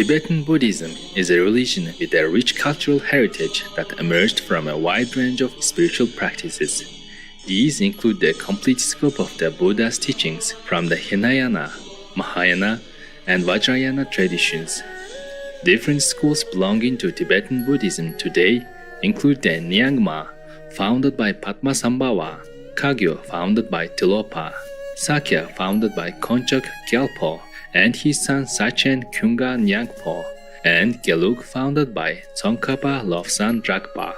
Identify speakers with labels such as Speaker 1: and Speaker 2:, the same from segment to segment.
Speaker 1: Tibetan Buddhism is a religion with a rich cultural heritage that emerged from a wide range of spiritual practices. These include the complete scope of the Buddha's teachings from the Hinayana, Mahayana, and Vajrayana traditions. Different schools belonging to Tibetan Buddhism today include the Nyingma, founded by Padmasambhava, Kagyo, founded by Tilopa, Sakya, founded by Konchak Gyalpo and his son Sachen Kyunga Nyangpo, and Gelug, founded by Tsongkhapa Lobsan Drakpa.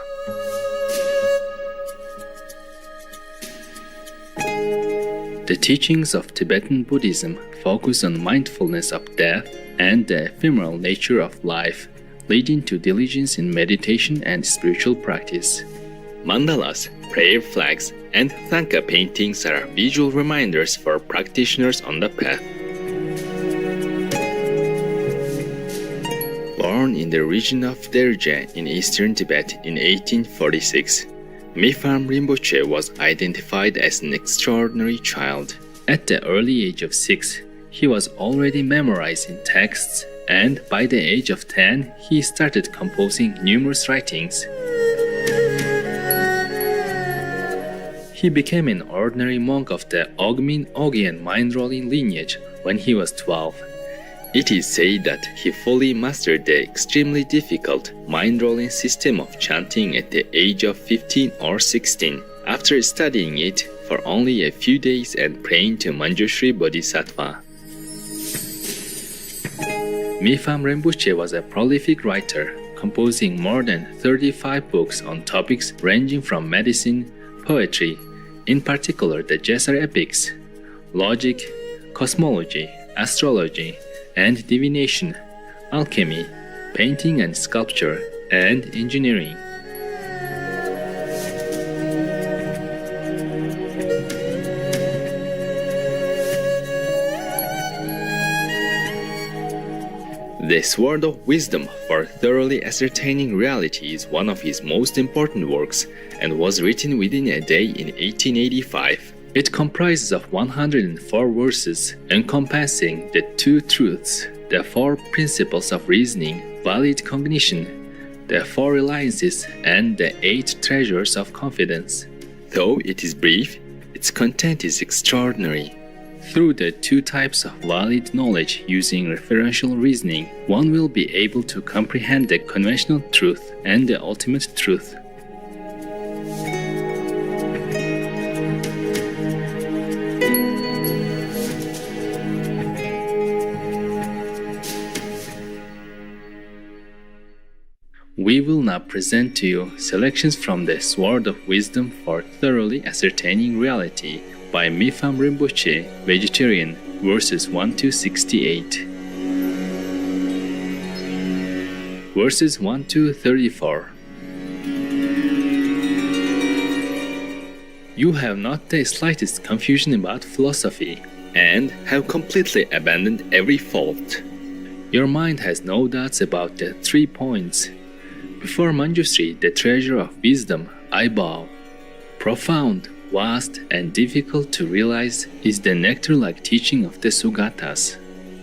Speaker 1: The teachings of Tibetan Buddhism focus on mindfulness of death and the ephemeral nature of life, leading to diligence in meditation and spiritual practice. Mandalas, prayer flags, and thangka paintings are visual reminders for practitioners on the path. Born in the region of Derje in eastern Tibet in 1846, Mipham Rinpoche was identified as an extraordinary child. At the early age of 6, he was already memorizing texts, and by the age of 10, he started composing numerous writings. He became an ordinary monk of the Ogmin-Ogyen mind-rolling lineage when he was 12. It is said that he fully mastered the extremely difficult mind-rolling system of chanting at the age of 15 or 16, after studying it for only a few days and praying to Manjushri Bodhisattva. Mipham Rinpoche was a prolific writer, composing more than 35 books on topics ranging from medicine, poetry, in particular the Gesar epics, logic, cosmology, astrology, and divination, alchemy, painting and sculpture, and engineering. The Sword of Wisdom for Thoroughly Ascertaining Reality is one of his most important works and was written within a day in 1885. It comprises of 104 verses encompassing the two truths, the four principles of reasoning, valid cognition, the four reliances, and the 8 treasures of confidence. Though it is brief, its content is extraordinary. Through the 2 types of valid knowledge using referential reasoning, one will be able to comprehend the conventional truth and the ultimate truth. We will now present to you selections from the Sword of Wisdom for Thoroughly Ascertaining Reality by Mipham Rinpoche, Vegetarian, verses 1 to 68. Verses 1 to 34. You have not the slightest confusion about philosophy, and have completely abandoned every fault. Your mind has no doubts about the 3 points. Before Manjushri, the treasure of wisdom, I bow. Profound, vast, and difficult to realize is the nectar-like teaching of the Sugatas.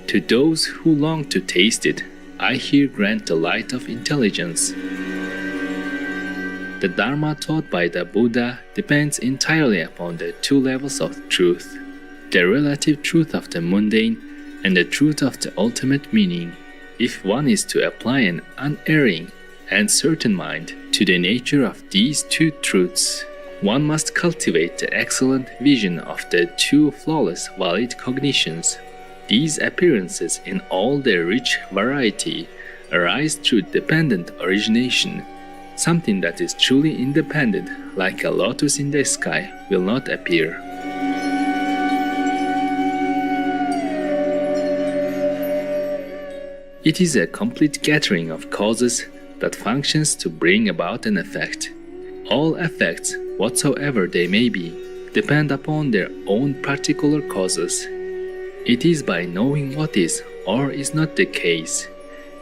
Speaker 1: To those who long to taste it, I here grant the light of intelligence. The Dharma taught by the Buddha depends entirely upon the 2 levels of truth, the relative truth of the mundane and the truth of the ultimate meaning. If one is to apply an unerring and certain mind to the nature of these 2 truths, one must cultivate the excellent vision of the 2 flawless valid cognitions. These appearances in all their rich variety arise through dependent origination. Something that is truly independent, like a lotus in the sky, will not appear. It is a complete gathering of causes that functions to bring about an effect. All effects, whatsoever they may be, depend upon their own particular causes. It is by knowing what is or is not the case,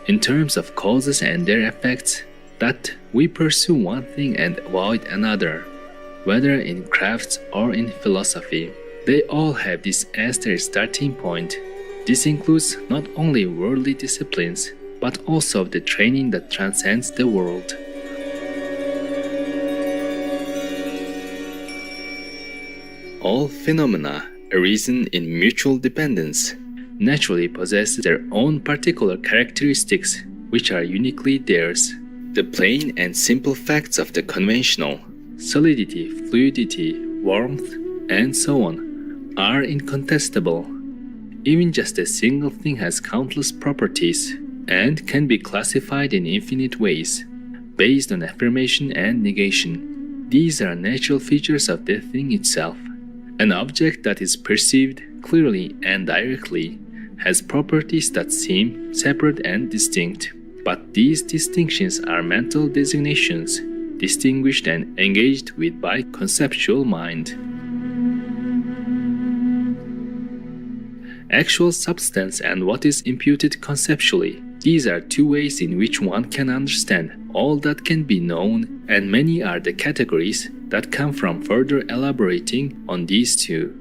Speaker 1: in terms of causes and their effects, that we pursue one thing and avoid another, whether in crafts or in philosophy. They all have this as their starting point. This includes not only worldly disciplines, but also of the training that transcends the world. All phenomena arisen in mutual dependence naturally possess their own particular characteristics which are uniquely theirs. The plain and simple facts of the conventional solidity, fluidity, warmth, and so on are incontestable. Even just a single thing has countless properties and can be classified in infinite ways, based on affirmation and negation. These are natural features of the thing itself. An object that is perceived clearly and directly has properties that seem separate and distinct, but these distinctions are mental designations, distinguished and engaged with by conceptual mind. Actual substance and what is imputed conceptually. These are two ways in which one can understand all that can be known, and many are the categories that come from further elaborating on these two.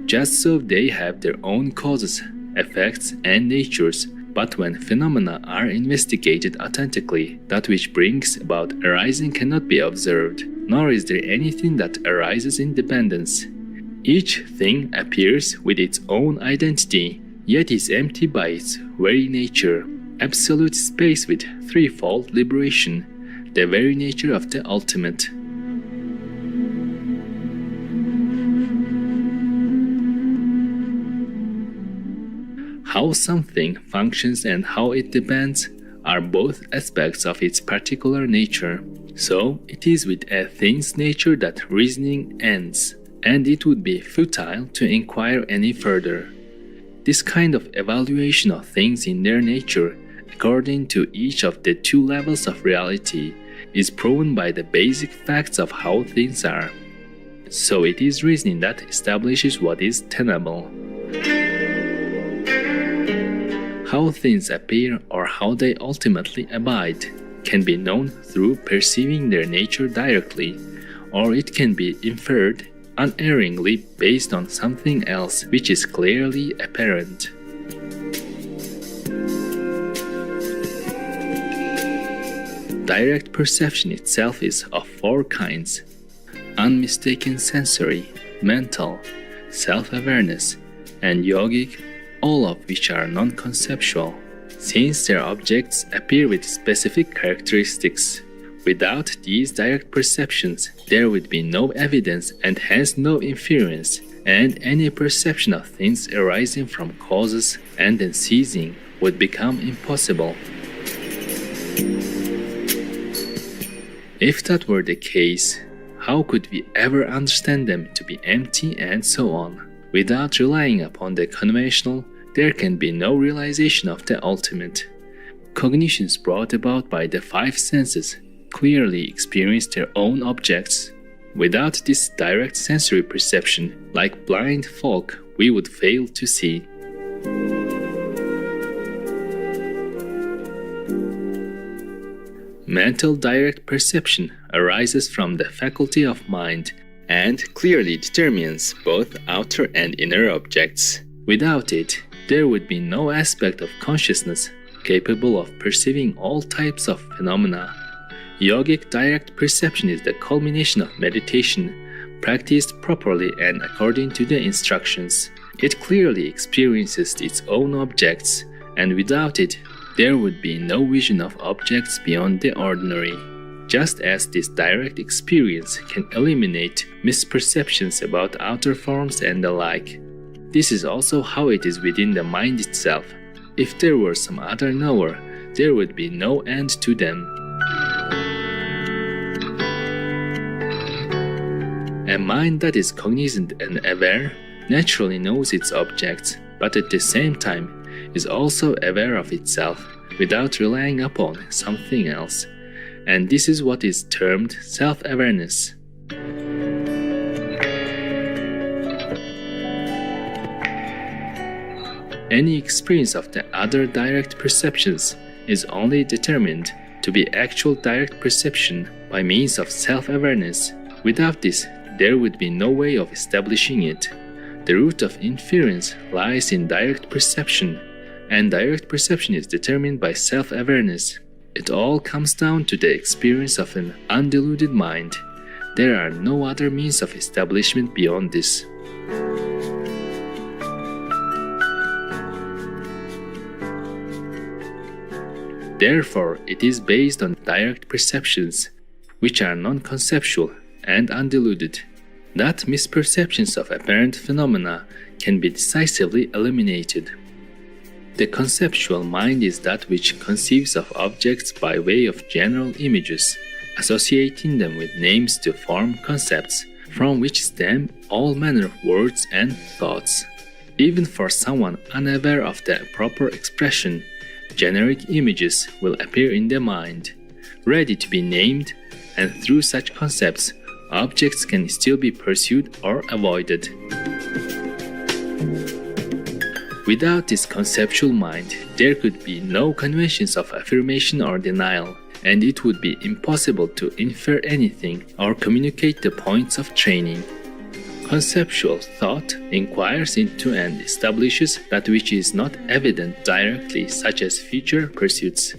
Speaker 1: Just so they have their own causes, effects, and natures, but when phenomena are investigated authentically, that which brings about arising cannot be observed, nor is there anything that arises in dependence. Each thing appears with its own identity, yet is empty by its very nature. Absolute space with threefold liberation, the very nature of the ultimate. How something functions and how it depends are both aspects of its particular nature. So it is with a thing's nature that reasoning ends, and it would be futile to inquire any further. This kind of evaluation of things in their nature, according to each of the two levels of reality, is proven by the basic facts of how things are. So it is reasoning that establishes what is tenable. How things appear or how they ultimately abide can be known through perceiving their nature directly, or it can be inferred unerringly based on something else which is clearly apparent. Direct perception itself is of four kinds: unmistaken sensory, mental, self-awareness, and yogic, all of which are non-conceptual, since their objects appear with specific characteristics. Without these direct perceptions, there would be no evidence and hence no inference, and any perception of things arising from causes and then ceasing would become impossible. If that were the case, how could we ever understand them to be empty and so on? Without relying upon the conventional, there can be no realization of the ultimate. Cognitions brought about by the five senses clearly experience their own objects. Without this direct sensory perception, like blind folk, we would fail to see. Mental direct perception arises from the faculty of mind and clearly determines both outer and inner objects. Without it, there would be no aspect of consciousness capable of perceiving all types of phenomena. Yogic direct perception is the culmination of meditation, practiced properly and according to the instructions. It clearly experiences its own objects, and without it, there would be no vision of objects beyond the ordinary. Just as this direct experience can eliminate misperceptions about outer forms and the like. This is also how it is within the mind itself. If there were some other knower, there would be no end to them. A mind that is cognizant and aware naturally knows its objects, but at the same time is also aware of itself without relying upon something else, and this is what is termed self-awareness. Any experience of the other direct perceptions is only determined to be actual direct perception by means of self-awareness. Without this, there would be no way of establishing it. The root of inference lies in direct perception. and direct perception is determined by self-awareness. It all comes down to the experience of an undiluted mind. There are no other means of establishment beyond this. Therefore, it is based on direct perceptions, which are non-conceptual and undiluted, that misperceptions of apparent phenomena can be decisively eliminated. The conceptual mind is that which conceives of objects by way of general images, associating them with names to form concepts, from which stem all manner of words and thoughts. Even for someone unaware of the proper expression, generic images will appear in the mind, ready to be named, and through such concepts, objects can still be pursued or avoided. Without this conceptual mind, there could be no conventions of affirmation or denial, and it would be impossible to infer anything or communicate the points of training. Conceptual thought inquires into and establishes that which is not evident directly, such as future pursuits.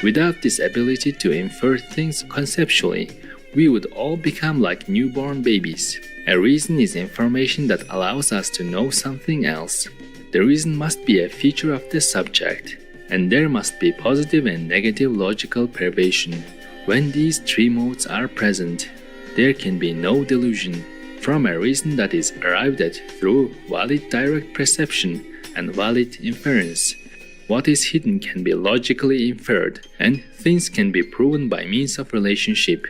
Speaker 1: Without this ability to infer things conceptually, we would all become like newborn babies. A reason is information that allows us to know something else. The reason must be a feature of the subject, and there must be positive and negative logical pervasion. When these three modes are present, there can be no delusion. From a reason that is arrived at through valid direct perception and valid inference, what is hidden can be logically inferred, and things can be proven by means of relationship.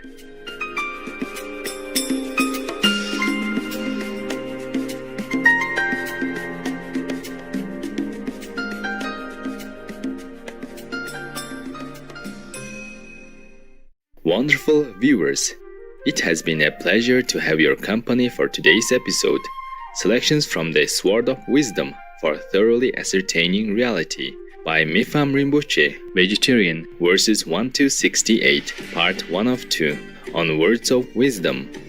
Speaker 1: Wonderful viewers, it has been a pleasure to have your company for today's episode. Selections from the Sword of Wisdom for Thoroughly Ascertaining Reality by Mipham Rinpoche, Vegetarian, verses 1 to 68, part 1 of 2, on Words of Wisdom.